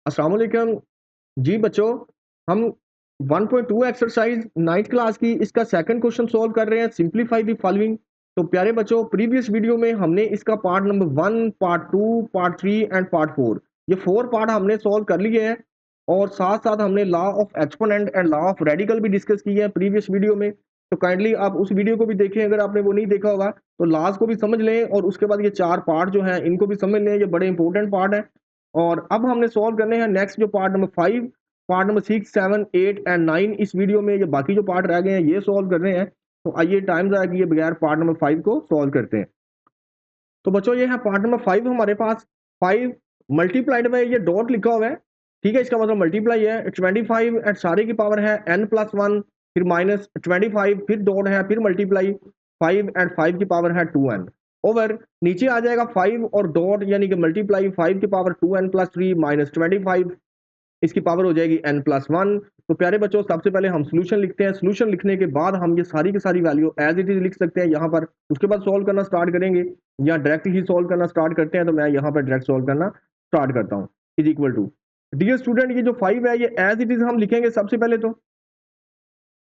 अस्सलाम वालेकुम। जी बच्चों, हम 1.2 एक्सरसाइज 9th क्लास की इसका सेकंड क्वेश्चन सॉल्व कर रहे हैं। Simplify the following. तो प्यारे बच्चों, प्रीवियस वीडियो में हमने इसका part number 1, part 2, part 3 and part 4 ये 4 पार्ट हमने सॉल्व कर लिए हैं और साथ साथ हमने law of exponent and law of radical भी डिस्कस किए हैं प्रीवियस वीडियो में। तो काइंडली आप उस वीडियो को भी देखें, अगर आपने वो नहीं देखा होगा तो लॉज को भी समझ लें और उसके बाद ये 4 पार्ट जो हैं इनको भी समझ लें, ये बड़े इंपॉर्टेंट पार्ट है। और अब हमने सॉल्व करने हैं नेक्स्ट जो part number 5, part number 6, 7, 8 and 9 इस वीडियो में ये बाकी जो पार्ट रह गए हैं ये सॉल्व कर रहे हैं। तो आइए टाइम ज़ाया किए बगैर पार्ट नंबर 5 को सॉल्व करते हैं। तो बच्चों ये है पार्ट नंबर 5 हमारे पास। 5 मल्टीप्लाइड बाय ये डॉट लिखा हुआ है, ठीक है, इसका मतलब मल्टीप्लाई है। 25 एंड सारे की पावर है n+1, फिर माइनस 25, फिर डॉट है, फिर मल्टीप्लाई 5 एंड 5 की पावर है 2n ओवर नीचे आ जाएगा 5 और डॉट यानी कि मल्टीप्लाई 5 की पावर 2n+3 माइनस 25, इसकी पावर हो जाएगी n+1। तो प्यारे बच्चों, सबसे पहले हम सोल्यूशन लिखते हैं। सोल्यूशन लिखने के बाद हम ये सारी की सारी वैल्यू एज इट इज लिख सकते हैं यहाँ पर। उसके बाद सॉल्व करना स्टार्ट करेंगे या डायरेक्ट ही सॉल्व करना स्टार्ट करते हैं। तो मैं यहाँ पर डायरेक्ट सॉल्व करना स्टार्ट करता हूँ। Is equal to, dear student, ये जो 5 है ये एज इट इज हम लिखेंगे सबसे पहले तो,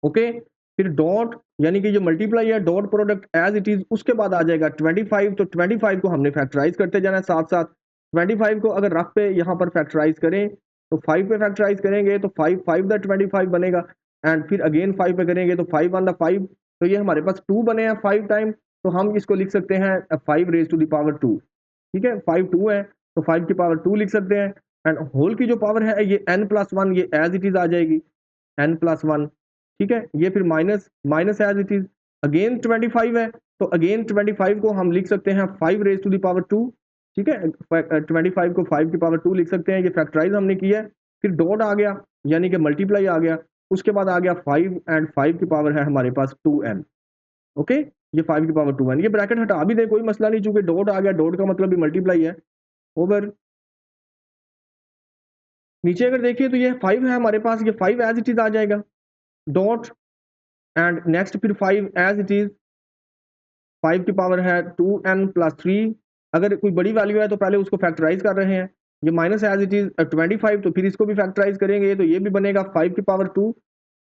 ओके। फिर डॉट यानी कि ये मल्टीप्लाई है, dot product as it is, उसके बाद आ जाएगा 25। तो 25 को हमने फैक्टराइज करते जाना है साथ साथ। 25 को अगर रफ पे यहाँ पर फैक्टराइज करें तो 5 पे फैक्टराइज करेंगे तो 5 5 द 25 बनेगा एंड फिर अगेन 5 पे करेंगे तो 5 1 द 5। तो ये हमारे पास 2 बने हैं 5 टाइम। तो हम इसको लिख सकते हैं 5 रेज टू द पावर 2, ठीक है। 5 2 है तो 5 की पावर 2 लिख सकते हैं एंड होल की जो पावर है ये n+1 ये एज इट इज आ जाएगी n+1, ठीक है। ये फिर minus minus as it is again 25 है तो अगेन 25 को हम लिख सकते हैं 5 रेज टू द पावर 2, ठीक है। 25 को 5 की पावर 2 लिख सकते हैं, ये फैक्टराइज हमने किया है। फिर डॉट आ गया यानी कि मल्टीप्लाई आ गया, उसके बाद आ गया 5 एंड 5 की पावर है हमारे पास 2n, ओके। ये 5 की पावर 2n, ये ब्रैकेट हटा भी दे कोई मसला नहीं, चूंकि डॉट आ गया, डॉट का मतलब भी मल्टीप्लाई है। ओवर नीचे अगर देखिए तो ये 5 है हमारे पास, ये 5 एज इट इज आ जाएगा डॉट एंड नेक्स्ट फिर 5 एज इट इज, 5 की पावर है 2n+3। अगर कोई बड़ी वैल्यू है तो पहले उसको फैक्टराइज कर रहे हैं। ये माइनस एज इट इज 25, तो फिर इसको भी फैक्टराइज करेंगे तो ये भी बनेगा 5 की पावर 2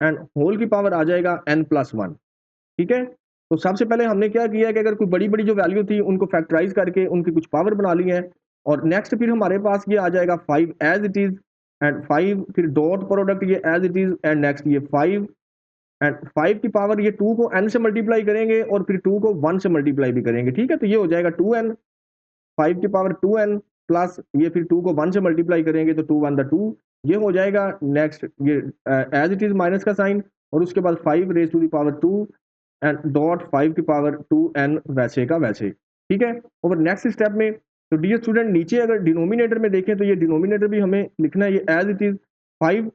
एंड होल की पावर आ जाएगा n+1, ठीक है। तो सबसे पहले हमने क्या किया है कि अगर कोई बड़ी बड़ी जो वैल्यू थी उनको फैक्टराइज करके उनकी कुछ पावर बना ली है। और नेक्स्ट फिर हमारे पास ये आ जाएगा 5 एज इट इज एंड 5 फिर डॉट प्रोडक्ट ये as it is and next ये 5 एंड 5 की पावर ये 2 को n से मल्टीप्लाई करेंगे और फिर 2 को 1 से मल्टीप्लाई भी करेंगे, ठीक है। तो ये हो जाएगा 2n, 5 की पावर 2n प्लस ये फिर 2 को 1 से मल्टीप्लाई करेंगे तो 2 1 द 2, ये हो जाएगा। नेक्स्ट ये एज इट इज माइनस का साइन और उसके बाद 5 raise to the power 2 and dot 5 की पावर 2n वैसे का वैसे, ठीक है। और नेक्स्ट स्टेप में तो डियर स्टूडेंट नीचे अगर डिनोमिनेटर में देखें तो ये डिनोमिनेटर भी हमें लिखना है, ये as it is 5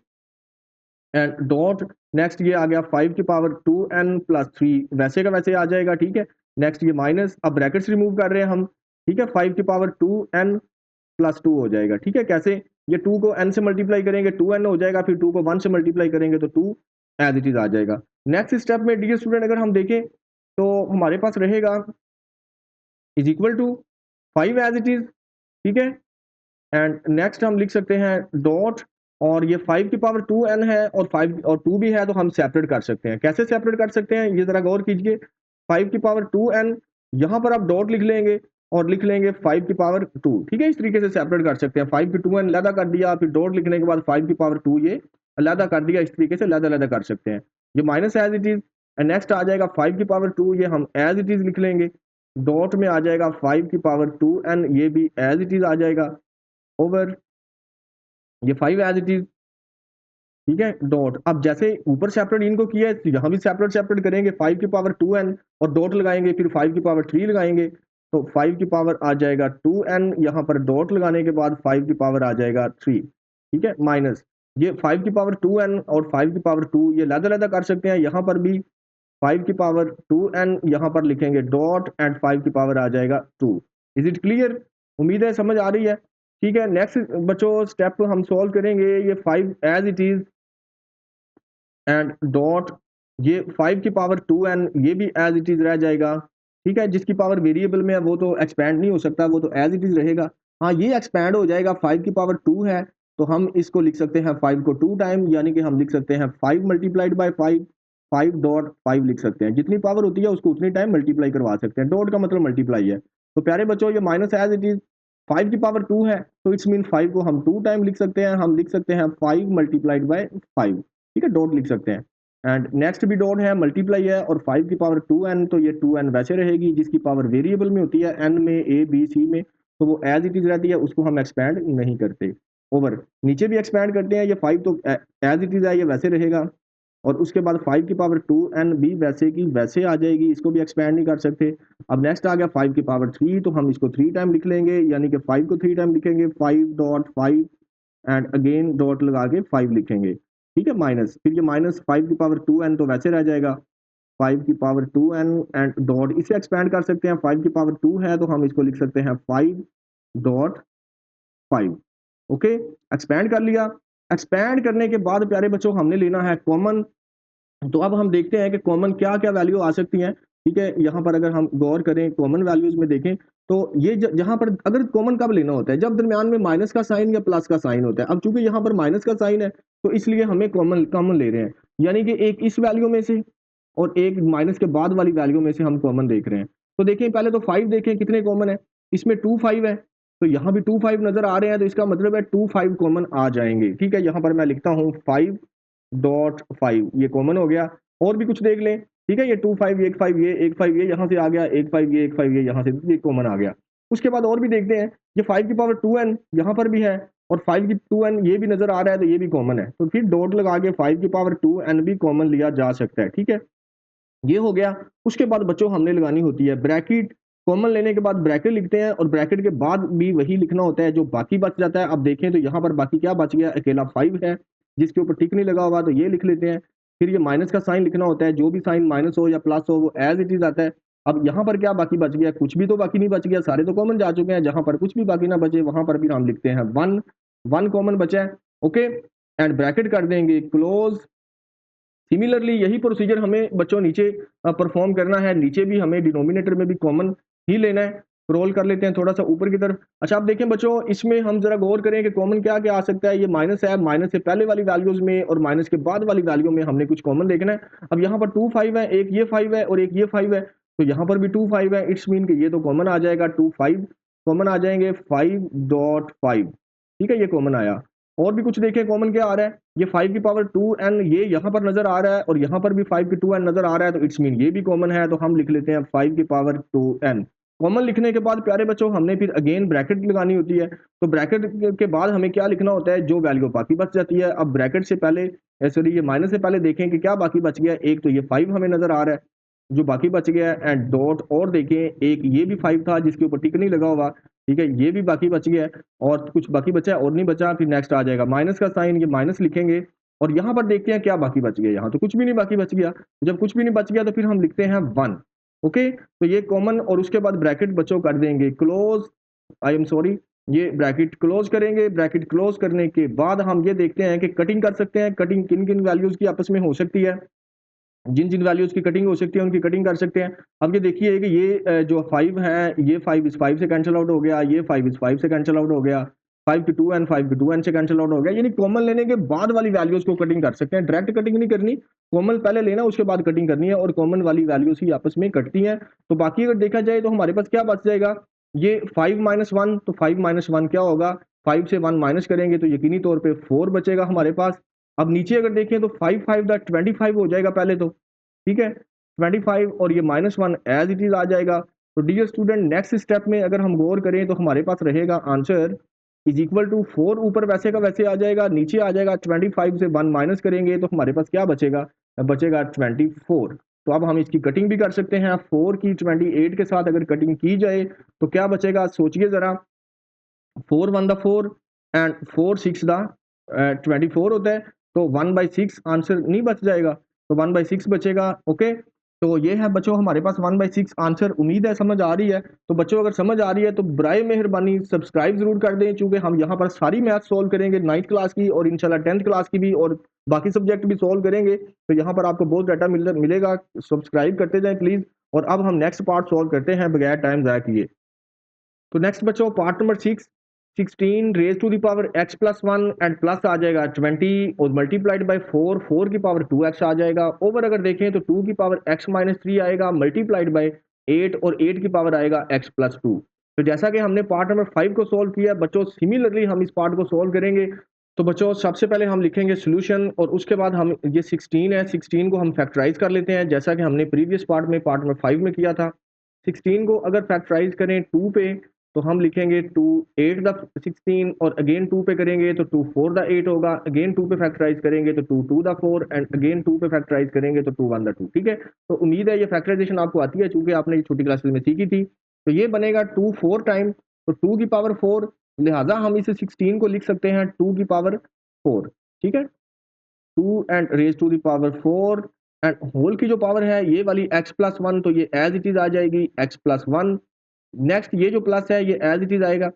and dot next ये आ गया 5 की पावर 2n+3 वैसे का वैसे आ जाएगा, ठीक है। नेक्स्ट ये माइनस, अब ब्रैकेट्स रिमूव कर रहे हैं हम, ठीक है। 5 की पावर 2n+2 हो जाएगा, ठीक है। कैसे, ये 2 को n से मल्टीप्लाई करेंगे 2n हो जाएगा, फिर 2 को 1 से मल्टीप्लाई करेंगे तो 2 एज इट इज आ जाएगा। नेक्स्ट स्टेप में डियर स्टूडेंट अगर हम देखें तो हमारे पास रहेगा is equal to 5 as it is, ठीक है। एंड नेक्स्ट हम लिख सकते हैं डॉट और ये 5 की पावर 2n है और 5 और 2 भी है तो हम सेपरेट कर सकते हैं। कैसे सेपरेट कर सकते हैं ये जरा गौर कीजिए। 5 की पावर 2n यहाँ पर आप डॉट लिख लेंगे और लिख लेंगे 5 की पावर 2, ठीक है। इस तरीके से सेपरेट कर सकते हैं। 5 की 2n अलहदा कर दिया, फिर डॉट लिखने के बाद 5 की पावर 2 ये अलहदा कर दिया, इस तरीके से अलहदा अलहदा कर सकते हैं। ये minus as it is and next आ जाएगा 5 की पावर 2, ये हम एज इट इज लिख लेंगे। डॉट में आ जाएगा 5 की पावर 2n, ये भी एज इट इज आ जाएगा ओवर ये 5 एज इट इज, ठीक है। डॉट अब जैसे ऊपर सेपरेट इनको किया है तो यहाँ भी सेपरेट सेपरेट करेंगे। 5 की पावर 2n और डॉट लगाएंगे, फिर 5 की पावर 3 लगाएंगे तो 5 की पावर आ जाएगा 2n, यहाँ पर डॉट लगाने के बाद 5 की पावर आ जाएगा 3, ठीक है। माइनस ये 5 की पावर 2n और 5 की पावर 2 ये लहदा लहदा कर सकते हैं। यहाँ पर भी 5 की पावर 2n यहाँ पर लिखेंगे डॉट एंड 5 की पावर आ जाएगा 2। Is it clear? उम्मीद है समझ आ रही है, ठीक है। नेक्स्ट बच्चों स्टेप हम सॉल्व करेंगे। ये 5 as it is and dot ये 5 की पावर 2n ये भी एज इट इज रह जाएगा, ठीक है। जिसकी पावर वेरिएबल में है वो तो एक्सपैंड नहीं हो सकता, वो तो एज इट इज रहेगा। हाँ ये एक्सपैंड हो जाएगा, 5 की पावर 2 है तो हम इसको लिख सकते हैं 5 को 2 टाइम, यानी कि हम लिख सकते हैं 5 मल्टीप्लाइड बाय 5, 5.5 लिख सकते हैं। जितनी पावर होती है उसको उतनी टाइम मल्टीप्लाई करवा सकते हैं। डॉट का मतलब मल्टीप्लाई है। तो प्यारे बच्चों ये माइनस एज इट इज 5 की पावर 2 है, तो इट्स मीन 5 को हम 2 टाइम लिख सकते हैं। हम लिख सकते हैं 5 मल्टीप्लाइड बाय 5, ठीक है, डॉट लिख सकते हैं। एंड नेक्स्ट भी डॉट है, मल्टीप्लाई है, और 5 की पावर 2n, तो ये 2n वैसे रहेगी। जिसकी पावर वेरिएबल में होती है n में, a b c में, तो वो एज इट इज रहती है, उसको हम एक्सपैंड नहीं करते। ओवर नीचे भी एक्सपैंड करते हैं, ये 5 तो एज इट इज है, ये वैसे रहेगा। और उसके बाद 5 की पावर 2n भी वैसे की वैसे आ जाएगी, इसको भी एक्सपैंड नहीं कर सकते। अब नेक्स्ट आ गया 5 की पावर 3, तो हम इसको 3 टाइम लिख लेंगे, यानी कि 5 को 3 टाइम लिखेंगे, 5.5 एंड अगेन डॉट लगा के 5 लिखेंगे, ठीक है, माइनस, फिर ये माइनस 5 की पावर 2n तो वैसे रह जाएगा, 5 की पावर 2n एंड डॉट, इसे एक्सपैंड कर सकते हैं। 5 की पावर 2 है, तो हम इसको लिख सकते हैं 5.5। ओके, एक्सपैंड कर लिया। एक्सपैंड करने के बाद प्यारे बच्चों हमने लेना है कॉमन। तो अब हम देखते हैं कि कॉमन क्या क्या वैल्यू आ सकती हैं, ठीक है। यहाँ पर अगर हम गौर करें कॉमन वैल्यूज में देखें, तो ये जहाँ पर अगर कॉमन कब लेना होता है, जब दरमियान में माइनस का साइन या प्लस का साइन होता है। अब चूंकि यहाँ पर माइनस का साइन है, तो इसलिए हमें कॉमन कॉमन ले रहे हैं, यानी कि एक इस वैल्यू में से और एक माइनस के बाद वाली वैल्यू में से हम कॉमन देख रहे हैं। तो देखिए पहले तो 5 देखें कितने कॉमन है, इसमें 2 5 है, तो यहाँ भी 2 5 नजर आ रहे हैं, तो इसका मतलब है 2 5 कॉमन आ जाएंगे, ठीक है। यहाँ पर मैं लिखता हूँ 5.5, ये कॉमन हो गया। और भी कुछ देख लें, ठीक है, ये 2 5 1 5 ये 1 5 ये यहाँ से आ गया, 1 5 ये 1 5 ये यहाँ से, ये कॉमन आ गया। उसके बाद और भी देखते हैं, ये 5 की पावर 2n यहाँ पर भी है, और 5 की 2n ये भी नजर आ रहा है, तो ये भी कॉमन है। तो फिर डॉट लगा के 5 की पावर 2n भी कॉमन लिया जा सकता है, ठीक है, ये हो गया। उसके बाद बच्चों हमने लगानी होती है ब्रैकेट। कॉमन लेने के बाद ब्रैकेट लिखते हैं, और ब्रैकेट के बाद भी वही लिखना होता है जो बाकी बच जाता है। अब देखें तो यहाँ पर बाकी क्या बच गया, अकेला 5 है जिसके ऊपर टिक नहीं लगा हुआ, तो ये लिख लेते हैं। फिर ये माइनस का साइन लिखना होता है, जो भी साइन माइनस हो या प्लस हो वो एज इट इज आता है। अब यहाँ पर क्या बाकी बच गया, कुछ भी तो बाकी नहीं बच गया, सारे तो कॉमन जा चुके हैं। जहां पर कुछ भी बाकी ना बचे वहां पर फिर हम लिखते हैं 1, 1 कॉमन बचा है, ओके, एंड ब्रैकेट कर देंगे क्लोज। सिमिलरली यही प्रोसीजर हमें बच्चों नीचे परफॉर्म करना है। नीचे भी हमें डिनोमिनेटर में भी कॉमन ही लेना है। रोल कर लेते हैं थोड़ा सा ऊपर की तरफ। अच्छा आप देखें बच्चों, इसमें हम जरा गौर करें कि कॉमन क्या क्या आ सकता है। ये माइनस है, माइनस से पहले वाली वैल्यूज में और माइनस के बाद वाली वैल्यू में हमने कुछ कॉमन देखना है। अब यहाँ पर 2 5 है, एक ये 5 है और एक ये 5 है, तो यहाँ पर भी 2 5 है, इट्स मीन कि ये तो कॉमन आ जाएगा, 2 5 कॉमन आ जाएंगे, 5.5, ठीक है, ये कॉमन आया। और भी कुछ देखें कॉमन क्या आ रहा है, ये 5 की पावर 2n ये यहाँ पर नजर आ रहा है, और यहाँ पर भी 5 की 2n नजर आ रहा है, तो इट्स मीन ये भी कॉमन है। तो हम लिख लेते हैं 5 की पावर 2n। कॉमन लिखने के बाद प्यारे बच्चों हमने फिर अगेन ब्रैकेट लगानी होती है। तो ब्रैकेट के बाद हमें क्या लिखना होता है, जो वैल्यू बाकी बच जाती है। अब ब्रैकेट से पहले, सॉरी ये माइनस से पहले देखें कि क्या बाकी बच गया। एक तो ये 5 हमें नजर आ रहा है जो बाकी बच गया है, एंड डॉट, और देखें एक ये भी 5 था जिसके ऊपर टिक नहीं लगा हुआ, ठीक है, ये भी बाकी बच गया है, और कुछ बाकी बचा है और नहीं बचा। फिर नेक्स्ट आ जाएगा माइनस का साइन, ये माइनस लिखेंगे, और यहाँ पर देखते हैं क्या बाकी बच गया। यहाँ तो कुछ भी नहीं बाकी बच गया। जब कुछ भी नहीं बच गया तो फिर हम लिखते हैं 1, ओके। तो ये कॉमन, और उसके बाद ब्रैकेट बच्चों कर देंगे क्लोज, आई एम सॉरी, ये ब्रैकेट क्लोज करेंगे। ब्रैकेट क्लोज करने के बाद हम ये देखते हैं कि कटिंग कर सकते हैं। कटिंग किन किन वैल्यूज की आपस में हो सकती है, जिन जिन वैल्यूज की कटिंग हो सकती है उनकी कटिंग कर सकते हैं। अब ये देखिए कि ये जो 5 है, ये 5 इस 5 से कैंसिल आउट हो गया, ये 5 इस 5 से कैंसिल आउट हो गया, 5 की 2n 5 की 2n से कैंसिल आउट हो गया। यानी कॉमन लेने के बाद वाली वैल्यूज को कटिंग कर सकते हैं, डायरेक्ट कटिंग नहीं करनी, कॉमन पहले लेना उसके बाद कटिंग करनी है, और कॉमन वाली वैल्यूज ही आपस में कटती हैं। तो बाकी अगर देखा जाए तो हमारे पास क्या बच जाएगा, ये 5 माइनस 1, तो 5 माइनस 1 क्या होगा, 5 से 1 माइनस करेंगे तो यकीनी तौर पर 4 बचेगा हमारे पास। अब नीचे अगर देखें तो 5 5 25 हो जाएगा पहले तो, ठीक है, 25, और ये -1 एज इट इज आ जाएगा। तो डियर स्टूडेंट नेक्स्ट स्टेप में अगर हम गौर करें तो हमारे पास रहेगा आंसर इज इक्वल टू 4, ऊपर वैसे का वैसे आ जाएगा, नीचे आ जाएगा 25 से 1 माइनस करेंगे तो हमारे पास क्या बचेगा, बचेगा 24। तो अब हम इसकी कटिंग भी कर सकते हैं। 4 की 28 के साथ अगर कटिंग की जाए तो क्या बचेगा, सोचिए जरा। 4 1 द 4 एंड 4 6 द 24 होता है, तो 1/6 आंसर नहीं बच जाएगा, तो 1/6 बचेगा, ओके। तो ये है बच्चों हमारे पास 1/6 आंसर। उम्मीद है समझ आ रही है। तो बच्चों अगर समझ आ रही है तो बराए मेहरबानी सब्सक्राइब जरूर कर दें, क्योंकि हम यहाँ पर सारी मैथ सॉल्व करेंगे 9th क्लास की, और इंशाल्लाह 10th क्लास की भी, और बाकी सब्जेक्ट भी सॉल्व करेंगे। तो यहाँ पर आपको बहुत डाटा मिलेगा, सब्सक्राइब करते जाएं प्लीज। और अब हम नेक्स्ट पार्ट सॉल्व करते हैं बगैर टाइम ज़ाया किए। तो नेक्स्ट बच्चों part number 6, 16 raise to the power x plus 1 and plus आ जाएगा 20 और मल्टीप्लाइड बाय 4, 4 की पावर 2x आ जाएगा। ओवर अगर देखें तो 2 की पावर x माइनस 3 आएगा मल्टीप्लाइड बाय 8 और 8 की पावर आएगा x प्लस 2। तो जैसा कि हमने पार्ट नंबर 5 को सॉल्व किया बच्चों, सिमिलरली हम इस पार्ट को सॉल्व करेंगे। तो बच्चों सबसे पहले हम लिखेंगे सोल्यूशन और उसके बाद हम ये 16 है, 16 को हम फैक्टराइज कर लेते हैं जैसा कि हमने प्रीवियस पार्ट में पार्ट नंबर 5 में किया था। 16 को अगर फैक्टराइज करें 2 पे तो हम लिखेंगे 2 8 द 16 और अगेन 2 पे करेंगे तो 2 4 द 8 होगा, अगेन 2 पे फैक्टराइज करेंगे तो 2 2 द 4 एंड अगेन 2 पे फैक्टराइज करेंगे तो 2 1 द 2। ठीक है, तो उम्मीद है ये फैक्टराइजेशन आपको आती है चूंकि आपने ये छोटी क्लासेस में सीखी थी। तो ये बनेगा 2 4 टाइम, तो 2 की पावर 4, लिहाजा हम इसे 16 को लिख सकते हैं 2 की पावर 4। ठीक है, 2 and raise to the power 4 and whole की जो पावर है ये वाली x प्लस 1, तो ये एज इट इज आ जाएगी x प्लस 1। नेक्स्ट ये जो प्लस है ये एज इट इज आएगा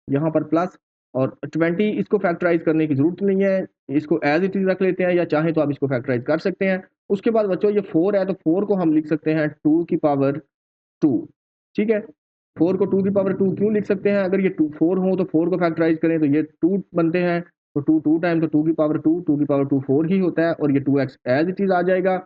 यहाँ पर प्लस, और 20 इसको फैक्टराइज करने की जरूरत नहीं है, इसको एज इट इज रख लेते हैं या चाहे तो आप इसको फैक्टराइज कर सकते हैं। उसके बाद बच्चों ये 4 है तो 4 को हम लिख सकते हैं 2 की पावर 2। ठीक है, 4 को 2 की पावर 2 क्यों लिख सकते हैं, अगर ये 2 4 हो तो 4 को फैक्टराइज करें तो ये 2 बनते हैं, तो 2 2 टाइम तो 2 की पावर 2, 2 की पावर 2 4 ही होता है और ये 2x एज इट इज आ जाएगा।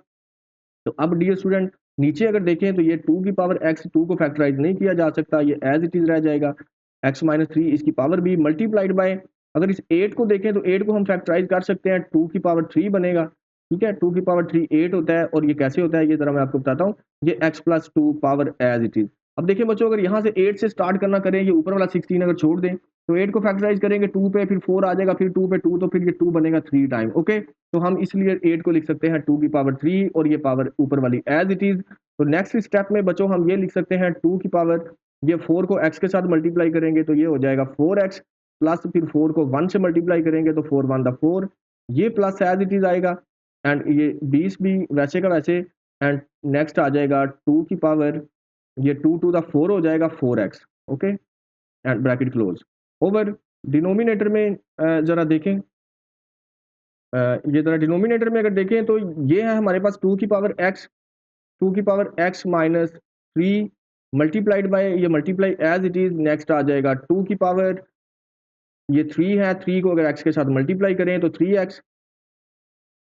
तो अब डियर स्टूडेंट नीचे अगर देखें तो ये 2 की पावर x 2 को फैक्टराइज नहीं किया जा सकता, ये एज इट इज रह जाएगा। x माइनस 3 इसकी पावर भी मल्टीप्लाइड बाय, अगर इस 8 को देखें तो 8 को हम फैक्टराइज कर सकते हैं, 2 की पावर 3 बनेगा। ठीक है, 2 की पावर 3 8 होता है और ये कैसे होता है ये जरा मैं आपको बताता हूँ, ये x plus 2 power as it is. अब देखिए बच्चों अगर यहाँ से 8 से स्टार्ट करना करें, ये ऊपर वाला 16 अगर छोड़ दें तो 8 को फैक्टराइज करेंगे 2 पे, फिर 4 आ जाएगा, फिर 2 पे 2, तो फिर ये 2 बनेगा 3 टाइम। ओके, तो हम इसलिए 8 को लिख सकते हैं 2 की पावर 3 और ये पावर ऊपर वाली एज इट इज। तो नेक्स्ट स्टेप में बच्चों हम ये लिख सकते हैं 2 की पावर, ये 4 को x के साथ मल्टीप्लाई करेंगे तो ये हो जाएगा 4x प्लस, फिर 4 को 1 से मल्टीप्लाई करेंगे तो 4 1 द 4, ये प्लस एज इट इज आएगा एंड ये 20 भी वैसे का वैसे, एंड नेक्स्ट आ जाएगा 2 की पावर, ये 2 2 द 4 हो जाएगा 4x। Okay, and bracket close. Over denominator में जरा देखें, ये जरा डिनोमिनेटर में अगर देखें तो ये है हमारे पास 2 की पावर x, 2 की power x minus 3 multiplied by, ये multiply as it is, next आ जाएगा 2 की पावर, ये 3 है, 3 को अगर x के साथ मल्टीप्लाई करें तो 3x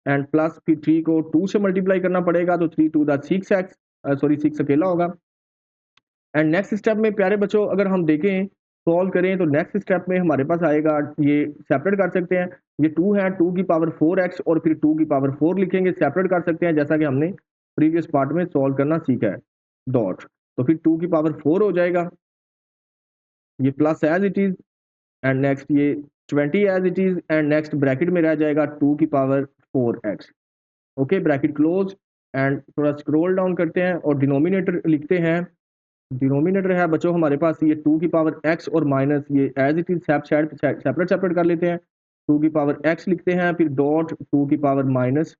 एंड प्लस फिर 3 को 2 से मल्टीप्लाई करना पड़ेगा तो 3 2 द 6x, सॉरी 6 अकेला होगा। एंड नेक्स्ट स्टेप में प्यारे बच्चों अगर हम देखें सॉल्व करें तो नेक्स्ट स्टेप में हमारे पास आएगा, ये सेपरेट कर सकते हैं, ये 2 है 2 की पावर 4x और फिर 2 की पावर 4 लिखेंगे, सेपरेट कर सकते हैं जैसा कि हमने प्रीवियस पार्ट में सॉल्व करना सीखा है। डॉट, तो फिर 2 की पावर 4 हो जाएगा, ये plus as it is and next ये 20 as it is and next bracket में रह जाएगा 2 की power 4x। Okay, bracket close and थोड़ा स्क्रॉल डाउन करते हैं और डिनोमिनेटर लिखते हैं। डिनोमिनेटर है बच्चों हमारे पास ये 2 की पावर x और माइनस ये एज इट इज सेपरेट कर लेते हैं, 2 की पावर x लिखते हैं, फिर डॉट 2 की पावर माइनस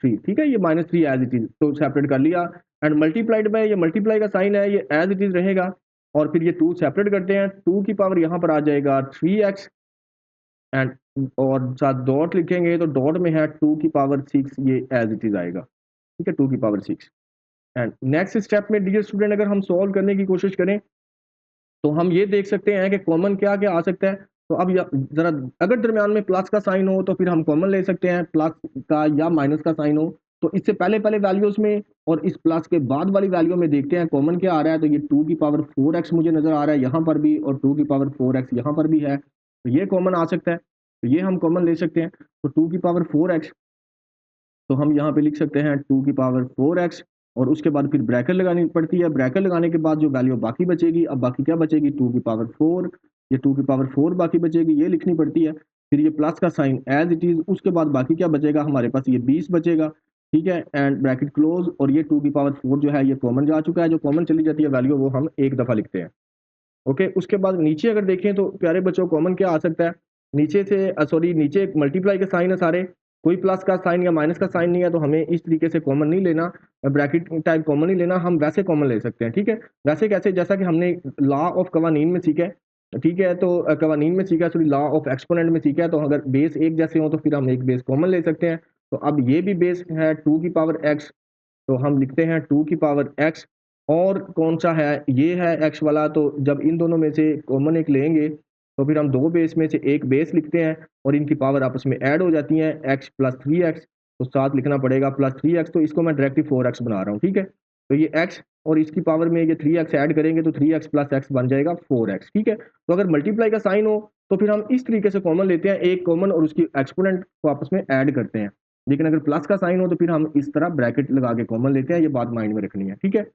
3। ठीक है, ये माइनस 3 एज इट इज तो सेपरेट कर लिया एंड मल्टीप्लाइड बाय, ये मल्टीप्लाई का साइन है ये एज इट इज रहेगा और फिर ये 2 सेपरेट करते हैं, 2 की पावर यहाँ पर आ जाएगा 3x एंड और साथ डॉट लिखेंगे तो डॉट में है 2 की पावर 6, ये एज इट इज आएगा। ठीक है, 2 की पावर 6 एंड नेक्स्ट स्टेप में डियर स्टूडेंट अगर हम सॉल्व करने की कोशिश करें तो हम ये देख सकते हैं कि कॉमन क्या क्या आ सकता है। तो अब जरा अगर दरमियान में प्लस का साइन हो तो फिर हम कॉमन ले सकते हैं, प्लस का या माइनस का साइन हो तो इससे पहले पहले वैल्यूज में और इस प्लस के बाद वाली वैल्यू में देखते हैं कॉमन क्या आ रहा है। तो ये 2 की पावर 4x मुझे नजर आ रहा है यहाँ पर भी और 2 की पावर 4x यहाँ पर भी है, तो ये कॉमन आ सकता है, तो ये हम कॉमन ले सकते हैं। तो 2 की पावर 4x तो हम यहाँ पे लिख सकते हैं 2 की पावर 4x और उसके बाद फिर ब्रैकेट लगानी पड़ती है, ब्रैकेट लगाने के बाद जो वैल्यू बाकी बचेगी, अब बाकी क्या बचेगी 2 की पावर 4, ये 2 की पावर 4 बाकी बचेगी, ये लिखनी पड़ती है, फिर ये प्लस का साइन एज इट इज, उसके बाद बाकी क्या बचेगा हमारे पास ये 20 बचेगा। ठीक है, एंड ब्रैकेट क्लोज और ये 2 की पावर 4 जो है ये कॉमन जा चुका है, जो कॉमन चली जाती है वैल्यू वो हम एक दफा लिखते हैं। ओके, उसके बाद नीचे अगर देखें तो प्यारे बच्चों कॉमन क्या आ सकता है, नीचे से सॉरी नीचे एक मल्टीप्लाई के साइन है सारे, कोई प्लस का साइन या माइनस का साइन नहीं है, तो हमें इस तरीके से कॉमन नहीं लेना, ब्रैकेट टाइप कॉमन नहीं लेना, हम वैसे कॉमन ले सकते हैं। ठीक है, वैसे कैसे, जैसा कि हमने लॉ ऑफ कवानीन में सीखा है। ठीक है, तो कवानीन में सीखा है, सॉरी लॉ ऑफ एक्सपोनेंट में सीखा है, तो अगर बेस एक जैसे हो तो फिर हम एक बेस कॉमन ले सकते हैं। तो अब ये भी बेस है 2 की पावर x, तो हम लिखते हैं 2 की पावर x और कौन सा है, ये है x वाला, तो जब इन दोनों में से कॉमन एक लेंगे तो फिर हम दो बेस में से एक बेस लिखते हैं और इनकी पावर आपस में ऐड हो जाती है, x प्लस 3x, तो साथ लिखना पड़ेगा प्लस 3x, तो इसको मैं डायरेक्टली 4x बना रहा हूँ, ठीक है। तो ये x और इसकी पावर में ये 3x ऐड करेंगे तो 3x प्लस x बन जाएगा 4x, ठीक है। तो अगर मल्टीप्लाई का साइन हो तो फिर हम इस तरीके से कॉमन लेते हैं, एक कॉमन और उसकी एक्सपोनेंट को आपस में ऐड करते हैं। लेकिन अगर प्लस का साइन हो तो फिर हम इस तरह ब्रैकेट लगा के कॉमन लेते हैं, ये बात माइंड में रखनी है, ठीक है।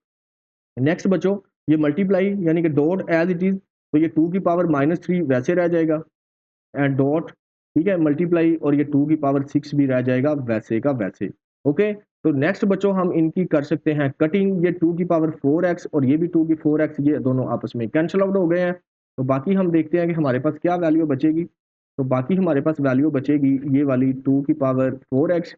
नेक्स्ट बच्चों, ये मल्टीप्लाई यानी कि डॉट एज इट इज, तो ये 2 की पावर -3 वैसे रह जाएगा, एंड डॉट, ठीक है, मल्टीप्लाई और ये 2 की पावर 6 भी रह जाएगा वैसे का वैसे। ओके, तो नेक्स्ट बच्चों हम इनकी कर सकते हैं कटिंग, ये 2 की पावर 4x और ये भी 2 की 4x, ये दोनों आपस में कैंसिल आउट हो गए हैं। तो बाकी हम देखते हैं कि हमारे पास क्या वैल्यू बचेगी। तो बाकी हमारे पास वैल्यू बचेगी ये वाली 2 की पावर 4x,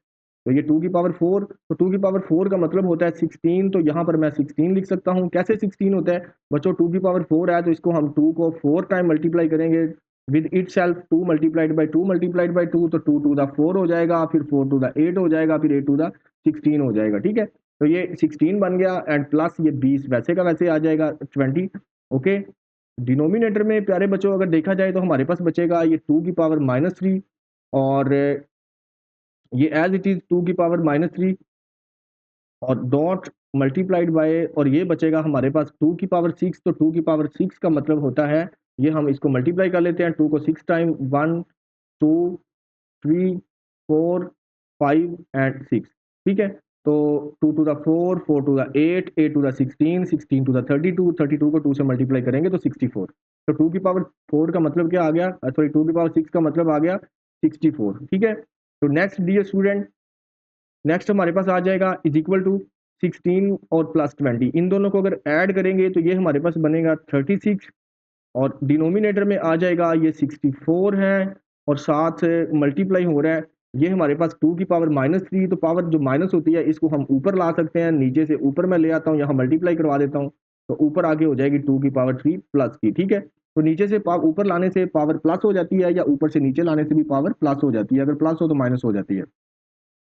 तो ये 2 की पावर 4, तो 2 की पावर 4 का मतलब होता है 16, तो यहाँ पर मैं 16 लिख सकता हूँ। कैसे 16 होता है बच्चों, 2 की पावर 4 है तो इसको हम 2 को 4 टाइम मल्टीप्लाई करेंगे with it self, 2 multiplied by 2 multiplied by 2, तो 2 टू द 4 हो जाएगा, फिर 4 टू द 8 हो जाएगा, फिर 8 टू द 16 हो जाएगा, ठीक है। तो ये 16 बन गया एंड प्लस ये 20 वैसे का वैसे आ जाएगा 20। ओके, डिनोमिनेटर में प्यारे बच्चों अगर देखा जाए तो हमारे पास बचेगा ये 2 की पावर -3 और ये एज इट इज 2 की पावर -3 और डॉट मल्टीप्लाइड बाय, और ये बचेगा हमारे पास 2 की पावर 6, तो 2 की पावर 6 का मतलब होता है, ये हम इसको मल्टीप्लाई कर लेते हैं 2 को 6 टाइम, 1 2 3 4 5 एंड 6, ठीक है। तो 2 to the 4, 4 to the 8, 8 to the 16, 16 to the 32, 32 को 2 से मल्टीप्लाई करेंगे तो 64। तो 2 की पावर 4 का मतलब क्या आ गया, सॉरी 2 की पावर 6 का मतलब आ गया 64, ठीक है। तो नेक्स्ट डियर स्टूडेंट, नेक्स्ट हमारे पास आ जाएगा इज इक्वल टू 16 और प्लस 20, इन दोनों को अगर ऐड करेंगे तो ये हमारे पास बनेगा 36 और डिनोमिनेटर में आ जाएगा ये 64 है और साथ मल्टीप्लाई हो रहा है, ये हमारे पास 2 की पावर -3, तो पावर जो माइनस होती है इसको हम ऊपर ला सकते हैं, नीचे से ऊपर मैं ले आता हूँ, यहाँ मल्टीप्लाई करवा देता हूँ, तो ऊपर आगे हो जाएगी 2 की पावर 3 प्लस की, ठीक है। तो नीचे से ऊपर लाने से पावर प्लस हो जाती है या ऊपर से नीचे लाने से भी पावर प्लस हो जाती है, अगर प्लस हो तो माइनस हो जाती है,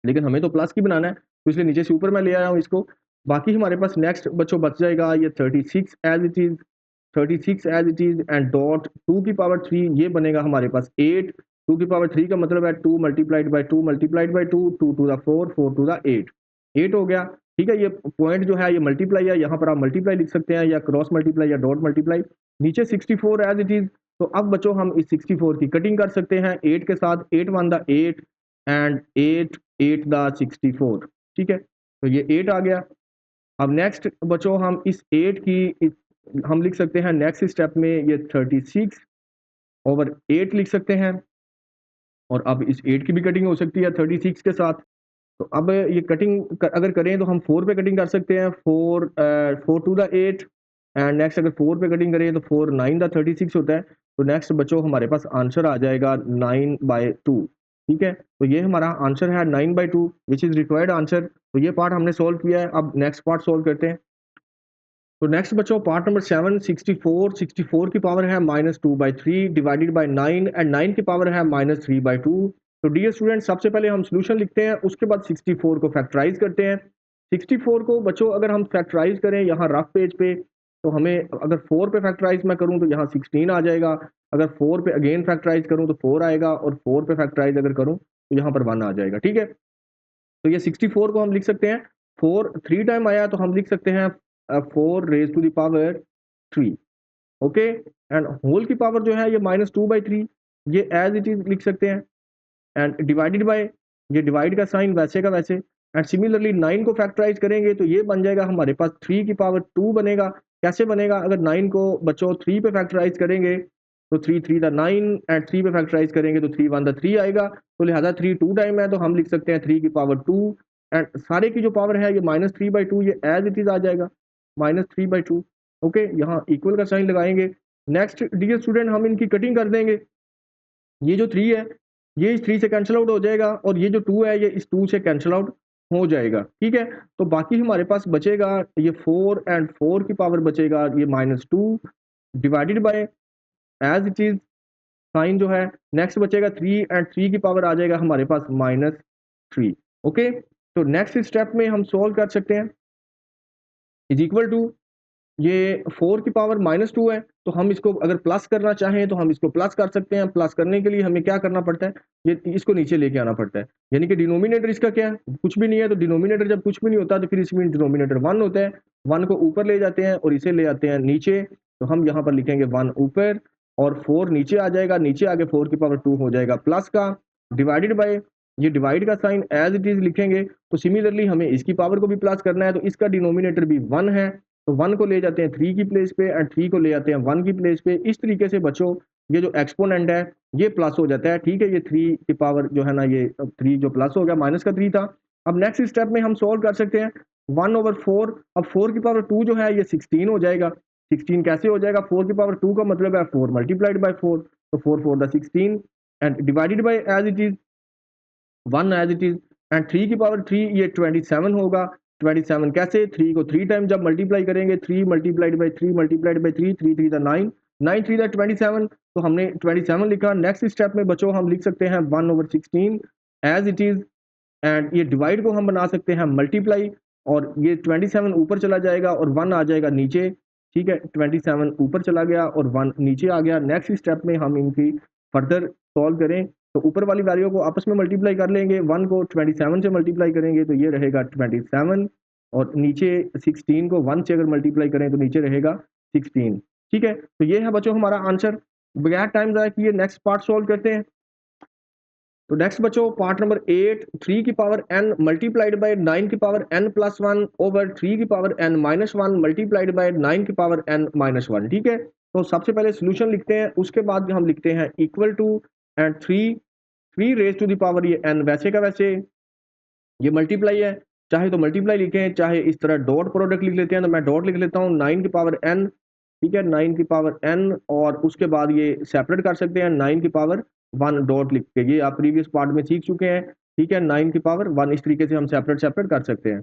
लेकिन हमें तो प्लस की बनाना है तो इसलिए नीचे से ऊपर मैं ले आया हूँ इसको। बाकी हमारे पास नेक्स्ट बच्चों बच जाएगा ये 36 as it is, 36 as it is and dot 2 की पावर 3, ये बनेगा हमारे पास 8, 2 की पावर 3 का मतलब है 2 multiplied by 2 multiplied by 2, 2 to the 4, 4 to the 8, 8 हो गया, ठीक है। ये पॉइंट जो है ये मल्टीप्लाई है, यहाँ पर आप मल्टीप्लाई लिख सकते हैं या क्रॉस मल्टीप्लाई या डॉट मल्टीप्लाई, नीचे 64 एज इट इज। तो अब बच्चों हम इस 64 की कटिंग कर सकते हैं 8 के साथ, 8 वन द 8 एंड 8 8 द 64, ठीक है। तो ये 8 आ गया। अब नेक्स्ट बच्चों हम इस 8 की हम लिख सकते हैं नेक्स्ट स्टेप में ये 36 ओवर 8 लिख सकते हैं, और अब इस 8 की भी कटिंग हो सकती है 36 के साथ। तो अब ये कटिंग अगर करें तो हम 4 पे कटिंग कर सकते हैं, 4 टू द 8 एंड नेक्स्ट अगर 4 पे कटिंग करें तो 4 9 द 36 होता है। तो नेक्स्ट बच्चों हमारे पास आंसर आ जाएगा 9/2, ठीक है। तो ये हमारा आंसर है 9/2 विच इज रिक्वायर्ड आंसर। तो ये पार्ट हमने सोल्व किया है, अब नेक्स्ट पार्ट सोल्व करते हैं। तो नेक्स्ट बच्चों पार्ट नंबर 7, 64 की पावर है -2/3 डिवाइडेड बाय 9 एंड 9 की पावर है -3/2। तो डियर स्टूडेंट सबसे पहले हम सोल्यूशन लिखते हैं, उसके बाद 64 को फैक्टराइज करते हैं। 64 को बच्चों अगर हम फैक्टराइज करें यहाँ रफ पेज पे, तो हमें अगर 4 पे फैक्टराइज मैं करूँ तो यहाँ 16 आ जाएगा, अगर 4 पे अगेन फैक्टराइज करूँ तो 4 आएगा, और 4 पे फैक्टराइज अगर करूँ तो यहाँ पर 1 आ जाएगा, ठीक है। तो ये 64 को हम लिख सकते हैं, 4 3 टाइम आया तो हम लिख सकते हैं 4 raise to the power 3, okay. And whole की पावर जो है ये -2/3, ये एज इट इज लिख सकते हैं, एंड डिवाइडेड बाय, ये डिवाइड का साइन वैसे का वैसे, एंड सिमिलरली 9 को फैक्टराइज करेंगे तो ये बन जाएगा हमारे पास 3 की पावर 2 बनेगा। कैसे बनेगा, अगर 9 को बच्चों 3 पे फैक्टराइज करेंगे तो 3 3 द 9 एंड 3 पे फैक्टराइज करेंगे तो 3 1 द 3 आएगा, तो लिहाजा 3 2 टाइम है तो हम लिख सकते हैं 3 की पावर 2 एंड सारे की जो पावर है ये -3/2, ये एज इट इज आ जाएगा -3/2, ओके। यहाँ इक्वल का साइन लगाएंगे। नेक्स्ट डियर स्टूडेंट हम इनकी कटिंग कर देंगे, ये जो 3 है ये इस 3 से कैंसिल आउट हो जाएगा, और ये जो 2 है ये इस 2 से कैंसिल आउट हो जाएगा, ठीक है। तो बाकी हमारे पास बचेगा ये 4 एंड 4 की पावर बचेगा ये -2 divided by as it is sign जो है, नेक्स्ट बचेगा 3 एंड 3 की पावर आ जाएगा हमारे पास -3, ओके। तो नेक्स्ट स्टेप में हम सोल्व कर सकते हैं, इज इक्वल टू ये 4 की पावर -2 है, तो हम इसको अगर प्लस करना चाहें तो हम इसको प्लस कर सकते हैं। प्लस करने के लिए हमें क्या करना पड़ता है, ये इसको नीचे लेके आना पड़ता है, यानी कि डिनोमिनेटर इसका क्या है, कुछ भी नहीं है। तो डिनोमिनेटर जब कुछ भी नहीं होता तो फिर इसमें डिनोमिनेटर 1 होता है। 1 को ऊपर ले जाते हैं और इसे ले आते हैं नीचे, तो हम यहाँ पर लिखेंगे 1 ऊपर और 4 नीचे आ जाएगा। नीचे आके 4 की पावर 2 हो जाएगा प्लस का, डिवाइडेड बाय, ये डिवाइड का साइन एज इट इज लिखेंगे। तो सिमिलरली हमें इसकी पावर को भी प्लस करना है, तो इसका डिनोमिनेटर भी 1 है, तो 1 को ले जाते हैं 3 की प्लेस पे एंड 3 को ले जाते हैं 1 की प्लेस पे। इस तरीके से बच्चों ये जो एक्सपोनेंट है ये प्लस हो जाता है, ठीक है। ये 3 की पावर जो है ना, ये 3 जो प्लस हो गया, माइनस का 3 था। अब नेक्स्ट स्टेप में हम सोल्व कर सकते हैं 1/4। अब 4 की पावर 2 जो है ये 16 हो जाएगा। 16 कैसे हो जाएगा, 4 की पावर 2 का मतलब है 4 मल्टीप्लाइड बाय 4, तो 4 4 the 16 and divided by as it is 1 as it is and 3 की पावर 3 ये 27 होगा। 27 कैसे, 3 को 3 टाइम जब मल्टीप्लाई करेंगे, 3 multiplied by 3 multiplied by 3, 3 3 the 9, 9 3 the 27, तो हमने 27 लिखा। नेक्स्ट स्टेप में बच्चों हम लिख सकते हैं 1/16 एज इट इज एंड ये डिवाइड को हम बना सकते हैं मल्टीप्लाई, और ये 27 ऊपर चला जाएगा और 1 आ जाएगा नीचे, ठीक है। 27 ऊपर चला गया और 1 नीचे आ गया। नेक्स्ट स्टेप में हम इनकी फर्दर सॉल्व करें तो ऊपर वाली वैल्यू को आपस में मल्टीप्लाई कर लेंगे। 1 को 27 से मल्टीप्लाई करेंगे तो ये रहेगा 27, और नीचे 16 को 1 से अगर मल्टीप्लाई करें तो नीचे रहेगा 16, ठीक है। तो ये है बच्चों हमारा आंसर। बगैर टाइम ज़ाया किए नेक्स्ट पार्ट सॉल्व करते हैं। तो नेक्स्ट बच्चों पार्ट नंबर 8, 3 की पावर n मल्टीप्लाइड बाय 9 की पावर n प्लस 1 ओवर 3 की power n minus 1 multiplied by 9 की पावर n माइनस 1, ठीक है। तो सबसे पहले सोल्यूशन लिखते हैं, उसके बाद हम लिखते हैं equal to and 3 raise to the power, ये n वैसे का वैसे, ये मल्टीप्लाई है, चाहे तो मल्टीप्लाई लिखें, चाहे इस तरह डॉट प्रोडक्ट लिख लेते हैं। तो मैं डॉट लिख लेता हूँ 9 की पावर n, ठीक है, 9 की पावर n, और उसके बाद ये सेपरेट कर सकते हैं 9 की पावर 1 डॉट लिख के, ये आप प्रीवियस पार्ट में सीख चुके हैं, ठीक है। 9 की पावर 1 इस तरीके से हम सेपरेट कर सकते हैं।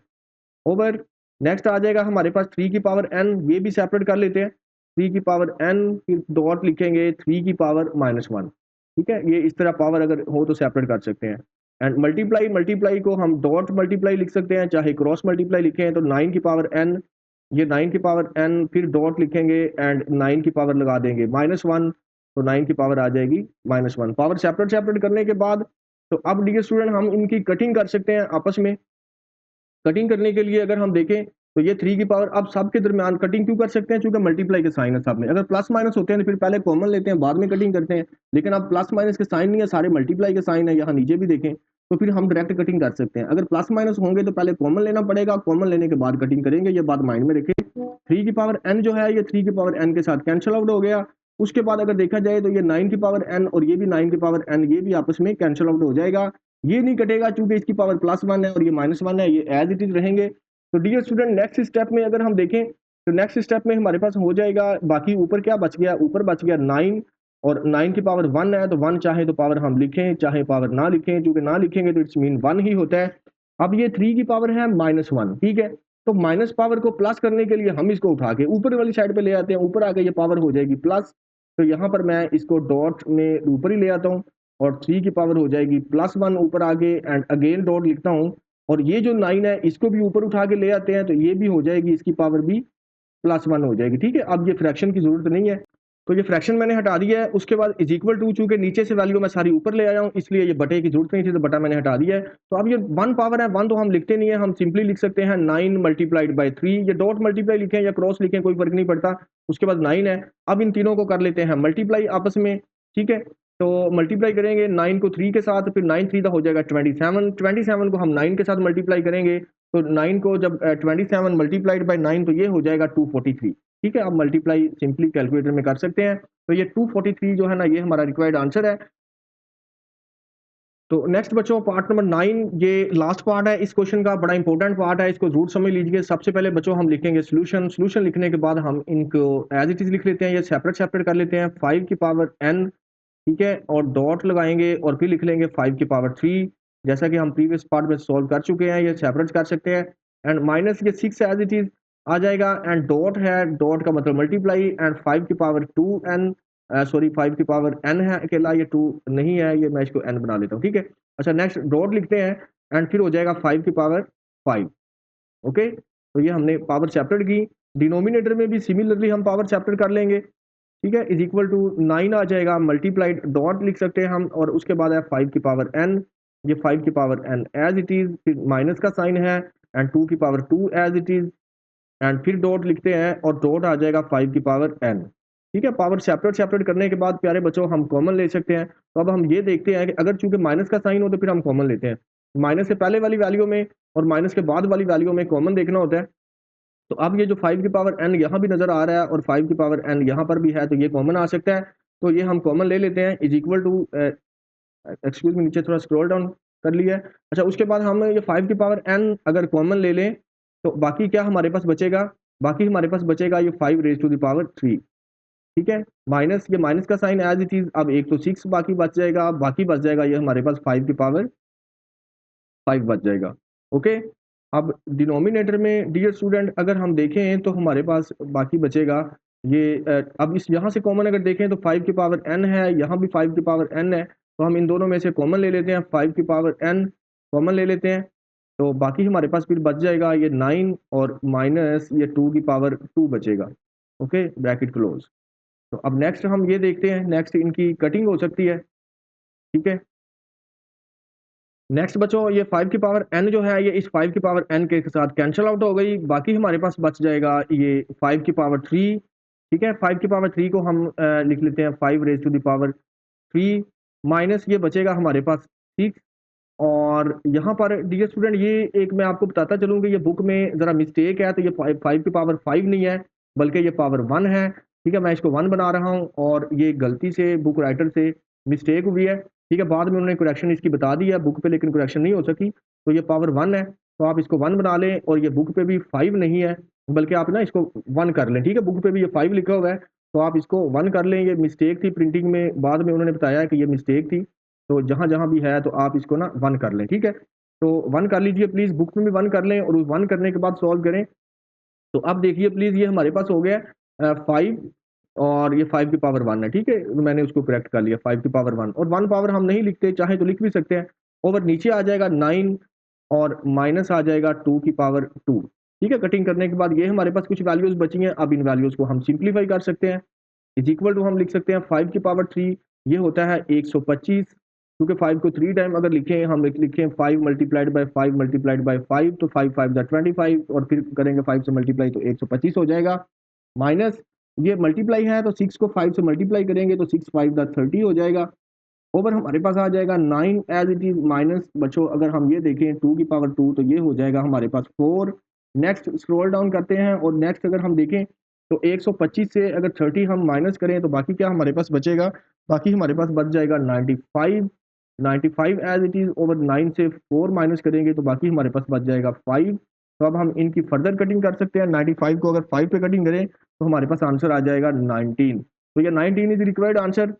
ओवर नेक्स्ट आ जाएगा हमारे पास 3 की पावर n, ये भी सेपरेट कर लेते हैं। 3 की पावर n फिर डॉट लिखेंगे 3 की पावर -1, ठीक है। ये इस तरह पावर अगर हो तो सेपरेट कर सकते हैं। एंड मल्टीप्लाई को हम डॉट मल्टीप्लाई लिख सकते हैं, चाहे क्रॉस मल्टीप्लाई लिखें। तो 9 की पावर n, ये 9 की पावर n फिर डॉट लिखेंगे एंड 9 की पावर लगा देंगे -1, तो 9 की पावर आ जाएगी -1। पावर सेपरेट करने के बाद तो अब डियर स्टूडेंट हम इनकी कटिंग कर सकते हैं आपस में। कटिंग करने के लिए अगर हम देखें तो ये 3 की पावर, अब सब के दरमियान कटिंग क्यों कर सकते हैं, क्योंकि मल्टीप्लाई के साइन है सब में। अगर प्लस माइनस होते हैं तो फिर पहले कॉमन लेते हैं बाद में कटिंग करते हैं, लेकिन अब प्लस माइनस के साइन नहीं है, सारे मल्टीप्लाई के साइन है। यहाँ नीचे भी देखें तो फिर हम डायरेक्ट कटिंग कर सकते हैं। अगर प्लस माइनस होंगे तो पहले कॉमन लेना पड़ेगा, कॉमन लेने के बाद कटिंग करेंगे, ये बात माइंड में रखें। 3 की पावर n जो है ये 3 की पावर n के साथ कैंसिल आउट हो गया। उसके बाद अगर देखा जाए तो ये 9 की पावर n और ये भी 9 की पावर n, ये भी आपस में कैंसिल आउट हो जाएगा। ये नहीं कटेगा क्योंकि इसकी पावर +1 है और ये -1 है, ये एज इट इज रहेंगे। तो डियर स्टूडेंट नेक्स्ट स्टेप में अगर हम देखें तो नेक्स्ट स्टेप में हमारे पास हो जाएगा, बाकी ऊपर क्या बच गया, ऊपर बच गया 9, और 9 की पावर 1 है, तो 1 चाहे तो पावर हम लिखें, चाहे पावर ना लिखें, क्योंकि ना लिखेंगे तो इट्स मीन 1 ही होता है। अब ये 3 की पावर है -1, ठीक है। तो माइनस पावर को प्लस करने के लिए हम इसको उठा के ऊपर वाली साइड पे ले आते हैं, ऊपर आके ये पावर हो जाएगी प्लस। तो यहाँ पर मैं इसको डॉट में ऊपर ही ले आता हूँ और 3 की पावर हो जाएगी +1 ऊपर आगे एंड अगेन डॉट लिखता हूँ, और ये जो 9 है इसको भी ऊपर उठा के ले आते हैं, तो ये भी हो जाएगी, इसकी पावर भी +1 हो जाएगी, ठीक है। अब ये फ्रैक्शन की जरूरत नहीं है, तो ये फ्रैक्शन मैंने हटा दिया है। उसके बाद इज इक्वल टू, चूंकि नीचे से वैल्यू मैं सारी ऊपर ले आया हूँ इसलिए ये बटे की जरूरत नहीं थी, तो बटा मैंने हटा दिया है। तो अब ये 1 पावर है, 1 तो हम लिखते नहीं है, हम सिंपली लिख सकते हैं 9 मल्टीप्लाइड बाई 3, ये डॉट मल्टीप्लाई लिखें या क्रॉस लिखें कोई फर्क नहीं पड़ता। उसके बाद 9 है, अब इन तीनों को कर लेते हैं मल्टीप्लाई आपस में, ठीक है। तो मल्टीप्लाई करेंगे 9 को 3 के साथ, फिर 9 3 हो जाएगा 27, 27 को हम 9 के साथ मल्टीप्लाई करेंगे, तो 9 को जब 27 मल्टीप्लाइड बाई 9 तो ये हो जाएगा 243, ठीक है। अब मल्टीप्लाई सिंपली कैलकुलेटर में कर सकते हैं, तो ये 243 जो है ना ये हमारा रिक्वायर्ड आंसर है। तो नेक्स्ट बच्चों पार्ट नंबर 9, ये लास्ट पार्ट है इस क्वेश्चन का, बड़ा इंपॉर्टेंट पार्ट है, इसको जरूर समझ लीजिए। सबसे पहले बच्चों हम लिखेंगे सोल्यूशन लिखने के बाद हम इनको एज इट इज लिख लेते हैं, ये सेपरेट कर लेते हैं। 5 की पावर n, ठीक है, और डॉट लगाएंगे और फिर लिख लेंगे 5 की पावर 3, जैसा कि हम प्रीवियस पार्ट में सॉल्व कर चुके हैं, ये सेपरेट कर सकते हैं। एंड माइनस ये 6 एज इट इज आ जाएगा, एंड डॉट है, डॉट का मतलब मल्टीप्लाई, एंड 5 की पावर 2n, सॉरी 5 की पावर n है अकेला, ये 2 नहीं है, ये मैं इसको n बना लेता हूँ, ठीक है। अच्छा नेक्स्ट डॉट लिखते हैं एंड फिर हो जाएगा 5 की पावर 5, ओके। तो ये हमने पावर सेपरेट की। डिनोमिनेटर में भी सिमिलरली हम पावर चैप्टर कर लेंगे, ठीक है, इज इक्वल टू 9 आ जाएगा, मल्टीप्लाइड डॉट लिख सकते हैं हम, और उसके बाद है 5 की पावर n, ये 5 की power n as it is, फिर माइनस का साइन है एंड 2 की power 2 as it is, and फिर डॉट लिखते हैं और डॉट आ जाएगा 5 की पावर n। ठीक है, पावर सेपरेट करने के बाद प्यारे बच्चों हम कॉमन ले सकते हैं। तो अब हम ये देखते हैं कि अगर चूंकि माइनस का साइन हो तो फिर हम कॉमन लेते हैं, माइनस से पहले वाली वैल्यू में और माइनस के बाद वाली वैल्यू में कॉमन देखना होता है। तो अब ये जो 5 की पावर n यहाँ भी नजर आ रहा है और 5 की पावर n यहाँ पर भी है, तो ये कॉमन आ सकता है, तो ये हम कॉमन ले लेते हैं, is equal to, excuse me, नीचे थोड़ा स्क्रॉल डाउन कर लिया है। अच्छा, उसके बाद हम ये 5 की पावर n अगर कॉमन ले लें तो बाकी क्या हमारे पास बचेगा, बाकी हमारे पास बचेगा ये 5 रेज टू द पावर 3, ठीक है, माइनस, ये माइनस का साइन एज इट इज, अब एक तो 6 बाकी बच जाएगा, बाकी बच जाएगा ये हमारे पास 5 की पावर 5 बच जाएगा। ओके, अब डिनोमिनेटर में डियर स्टूडेंट अगर हम देखें तो हमारे पास बाकी बचेगा ये, अब इस यहाँ से कॉमन अगर देखें तो 5 की पावर n है, यहाँ भी 5 की पावर n है, तो हम इन दोनों में से कॉमन ले लेते हैं, 5 की पावर n कॉमन ले लेते हैं, तो बाकी हमारे पास फिर बच जाएगा ये 9 और माइनस ये 2 की पावर 2 बचेगा। Okay, bracket close. तो अब नेक्स्ट हम ये देखते हैं, नेक्स्ट इनकी कटिंग हो सकती है, ठीक है। नेक्स्ट बच्चों ये 5 की पावर n जो है ये इस 5 की पावर n के साथ कैंसिल आउट हो गई, बाकी हमारे पास बच जाएगा ये 5 की पावर 3, ठीक है, 5 की पावर 3 को हम लिख लेते हैं 5 raise to the power 3 minus ये बचेगा हमारे पास 6। और यहाँ पर डियर स्टूडेंट ये एक मैं आपको बताता चलूँ कि ये बुक में ज़रा मिस्टेक है, तो ये 5 की पावर 5 नहीं है बल्कि ये पावर 1 है, ठीक है, मैं इसको 1 बना रहा हूँ और ये गलती से बुक राइटर से मिस्टेक हुई है, ठीक है, बाद में उन्होंने करेक्शन इसकी बता दी है बुक पे, लेकिन करेक्शन नहीं हो सकी, तो ये पावर 1 है, तो आप इसको 1 बना लें, और ये बुक पे भी 5 नहीं है बल्कि आप ना इसको 1 कर लें, ठीक है, बुक पे भी ये 5 लिखा हुआ है, तो आप इसको 1 कर लें, ये मिस्टेक थी प्रिंटिंग में, बाद में उन्होंने बताया कि ये मिस्टेक थी, तो जहाँ जहाँ भी है तो आप इसको ना 1 कर लें, ठीक है, तो 1 कर लीजिए प्लीज़, बुक में भी 1 कर लें और 1 करने के बाद सॉल्व करें। तो अब देखिए प्लीज़ ये हमारे पास हो गया 5 और ये 5 की पावर 1 है, ठीक है, तो मैंने उसको करेक्ट कर लिया 5 की पावर 1, और 1 पावर हम नहीं लिखते, चाहे तो लिख भी सकते हैं, ओवर नीचे आ जाएगा 9 और माइनस आ जाएगा 2 की पावर 2, ठीक है, कटिंग करने के बाद ये हमारे पास कुछ वैल्यूज़ बची हैं, अब इन वैल्यूज़ को हम सिंप्लीफाई कर सकते हैं, इज इक्वल टू हम लिख सकते हैं 5 की पावर 3, ये होता है 125, क्योंकि 5 को 3 टाइम अगर लिखें, हम लिखें 5 मल्टीप्लाइड बाय 5 मल्टीप्लाइड बाय 5, तो 5 5 ज़ा 25 और फिर करेंगे 5 से मल्टीप्लाई तो 125 हो जाएगा, माइनस ये मल्टीप्लाई है तो 6 को 5 से मल्टीप्लाई करेंगे तो 6 5 ज़ा 30 हो जाएगा, ओवर हमारे पास आ जाएगा 9 एज इट इज, माइनस बच्चों अगर हम ये देखें 2 की पावर 2 तो ये हो जाएगा हमारे पास 4। नेक्स्ट स्क्रॉल डाउन करते हैं और नेक्स्ट अगर हम देखें तो 125 से अगर 30 हम माइनस करें तो बाकी क्या हमारे पास बचेगा, बाकी हमारे पास बच जाएगा 95 एज इट इज, ओवर 9 से 4 माइनस करेंगे तो बाकी हमारे पास बच जाएगा 5। तो अब हम इनकी फर्दर कटिंग कर सकते हैं, 95 को अगर 5 पे कटिंग करें तो हमारे पास आंसर आ जाएगा 19, तो ये 19 इज रिक्वायर्ड आंसर।